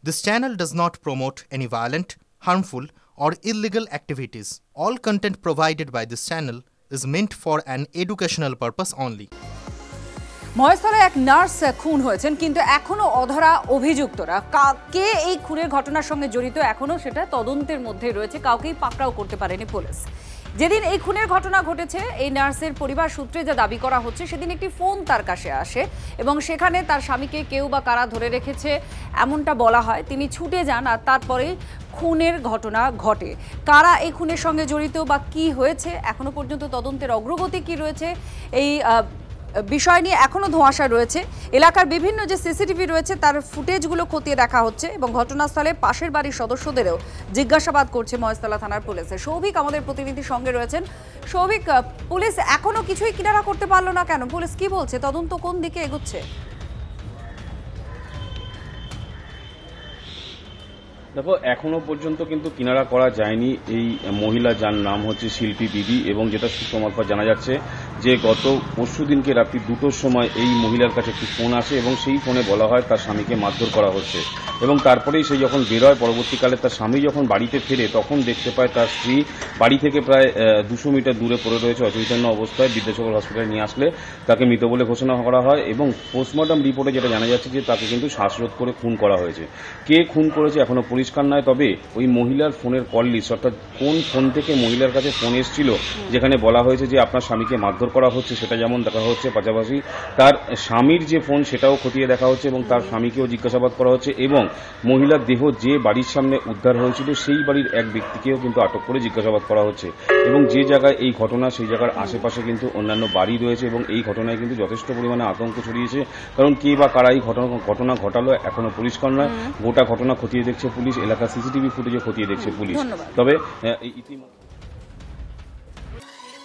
This channel does not promote any violent, harmful, or illegal activities. All content provided by this channel is meant for an educational purpose only. মহেশতলে এক nurse খুন হয়েছেন, কিন্তু এখনো অধরা অভিযুক্তরা। কে এই খুনের ঘটনার সঙ্গে জড়িত এখনো সেটা তদন্তের মধ্যে রয়েছে, কাউকেই পাকড়াও করতে পারেনি পুলিশ। যেদিন এই খুনের ঘটনা ঘটেছে, এই নার্সের পরিবার সূত্রে যা দাবি করা হচ্ছে, সেদিন একটি ফোন তার কাছে আসে এবং সেখানে তার স্বামীকে কেউ বা কারা ধরে রেখেছে এমনটা বলা হয়। তিনি ছুটে যান আর তারপরেই খুনের ঘটনা ঘটে। কারা এই খুনের সঙ্গে জড়িত বা কি হয়েছে এখনো পর্যন্ত তদন্তের অগ্রগতি কি রয়েছে, এই বিষয় নিয়ে এখনো ধোঁয়াশা রয়েছে। এলাকার বিভিন্ন যে সিসিটিভি রয়েছে তার ফুটেজগুলো খতিয়ে দেখা হচ্ছে এবং ঘটনাস্থলে পাশের বাড়ির সদস্যদেরও জিজ্ঞাসাবাদ করছে মহেশতলা থানার পুলিশে। সৌভিক আমাদের প্রতিনিধির সঙ্গে রয়েছেন। সৌভিক, পুলিশ এখনো কিছুই কিনারা করতে পারলো না কেন? পুলিশ কি বলছে? তদন্ত কোন দিকে এগোচ্ছে? দেখো, এখনো পর্যন্ত কিন্তু কিনারা করা যায়নি এই মহিলা, যার নাম হচ্ছে শিল্পী বিবি, এবং যেটা সূত্র মারফত জানা যাচ্ছে যে গত পরশু দিনকে রাত্রি 2টোর সময় এই মহিলার কাছে একটি ফোন আসে এবং সেই ফোনে বলা হয় তার স্বামীকে মারধর করা হচ্ছে। এবং তারপরেই সে যখন বেরোয়, পরবর্তীকালে তার স্বামী যখন বাড়িতে ফেরে তখন দেখতে পায় তার স্ত্রী বাড়ি থেকে প্রায় 200 মিটার দূরে পড়ে রয়েছে অচৈতন্য অবস্থায়। বিদ্যাসাগর হসপিটালে নিয়ে আসলে তাকে মৃত বলে ঘোষণা করা হয় এবং পোস্টমর্টম রিপোর্টে যেটা জানা যাচ্ছে যে তাকে কিন্তু শ্বাসরোধ করে খুন করা হয়েছে। কে খুন করেছে এখনো পরিষ্কার নয়, তবে ওই মহিলার ফোনের কল লিস্ট, অর্থাৎ কোন ফোন থেকে মহিলার কাছে ফোন এসেছিল যেখানে বলা হয়েছে যে আপনার স্বামীকে মারধর করা হচ্ছে, সেটা যেমন দেখা হচ্ছে, পাশাপাশি তার স্বামীর যে ফোন সেটাও খতিয়ে দেখা হচ্ছে এবং তার স্বামীকেও জিজ্ঞাসাবাদ করা হচ্ছে এবং মহিলার দেহ যে বাড়ির সামনে উদ্ধার হয়েছিল সেই বাড়ির এক ব্যক্তিকেও কিন্তু আটক করে জিজ্ঞাসাবাদ করা হচ্ছে। এবং যে জায়গায় এই ঘটনা, সেই জায়গার আশেপাশে কিন্তু অন্যান্য বাড়ি রয়েছে এবং এই ঘটনায় কিন্তু যথেষ্ট পরিমাণে আতঙ্ক ছড়িয়েছে। কারণ কে বা কারা এই ঘটনা ঘটালো এখনো পরিষ্কার নয়। গোটা ঘটনা খতিয়ে দেখছে পুলিশ, এলাকার সিসিটিভি ফুটেজে খতিয়ে দেখছে পুলিশ। তবে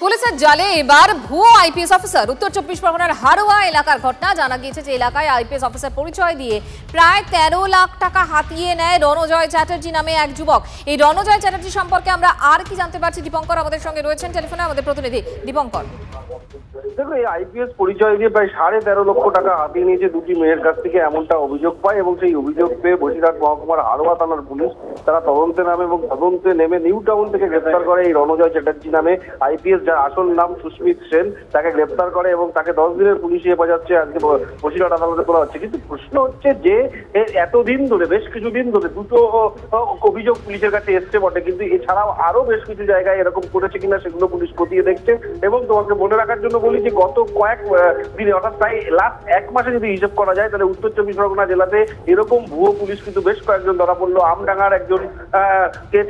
পুলিশের জালে এবার ভুয়ো আইপিএস অফিসার। উত্তর 24 পরগনার হারোয়া এলাকার ঘটনা। জানা গিয়েছে যে এলাকায় আইপিএস অফিসার পরিচয় দিয়ে প্রায় 13 লাখ টাকা হাতিয়ে নেয় রণজয় চ্যাটার্জি নামে এক যুবক। এই রণজয় চ্যাটার্জি সম্পর্কে আমরা আর কি জানতে পারছি? দীপঙ্কর আমাদের সঙ্গে রয়েছেন টেলিফোনে, আমাদের প্রতিনিধি দীপঙ্কর। দেখো, এই আইপিএস পরিচয় দিয়ে প্রায় 13.5 লক্ষ টাকা হাতিয়ে নিয়েছে দুটি মেয়ের কাছ থেকে, এমনটা অভিযোগ পায় এবং সেই অভিযোগ পেয়ে বসিরহাট মহকুমার হারোয়া থানার পুলিশ তারা তদন্তে নামে এবং তদন্তে নেমে নিউ টাউন থেকে গ্রেপ্তার করে এই রণজয় চ্যাটার্জি নামে আইপিএস, যার আসল নাম সুস্মিত সেন, তাকে গ্রেপ্তার করে এবং তাকে 10 দিনের পুলিশি হেফাজতে আজকে বসিরহাট আদালতে তোলা হচ্ছে। কিন্তু প্রশ্ন হচ্ছে যে এতদিন ধরে, বেশ কিছুদিন ধরে দুটো অভিযোগ পুলিশের কাছে এসছে বটে, কিন্তু এছাড়াও আরো বেশ কিছু জায়গায় এরকম করেছে কিনা সেগুলো পুলিশ খতিয়ে দেখছে। এবং তোমাকে মনে রাখার জন্য বলি যে গত কয়েক দিনে, অর্থাৎ প্রায় লাস্ট 1 মাসে যদি হিসেব করা যায়, তাহলে উত্তর 24 পরগনা জেলাতে এরকম ভুয়ো পুলিশ কিন্তু বেশ কয়েকজন ধরা পড়লো। আমডাঙ্গার একজন কে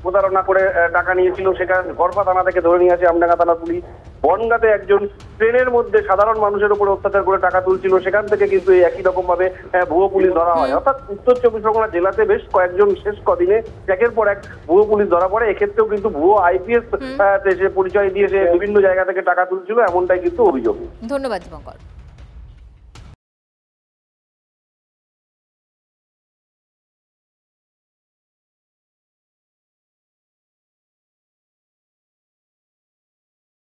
প্রতারণা করে টাকা নিয়েছিল, সেখানে গড়পা থানা থেকে ধরে নিয়ে আসে আমডাঙ্গা থানা পুলিশ। বনগাঁতে একজন ট্রেনের মধ্যে সাধারণ মানুষের উপর অত্যাচার করে টাকা তুলছিল, সেখান থেকে কিন্তু এই একই রকম ভাবে ভুয়ো পুলিশ ধরা হয়। অর্থাৎ উত্তর 24 পরগনা জেলাতে বেশ কয়েকজন শেষ কদিনে একের পর এক ভুয়ো পুলিশ ধরা পড়ে। এক্ষেত্রেও কিন্তু ভুয়ো আইপিএস পরিচয় দিয়ে সে বিভিন্ন জায়গা থেকে টাকা তুলছিল, এমনটাই কিন্তু অভিযোগ। ধন্যবাদ দীপঙ্কর।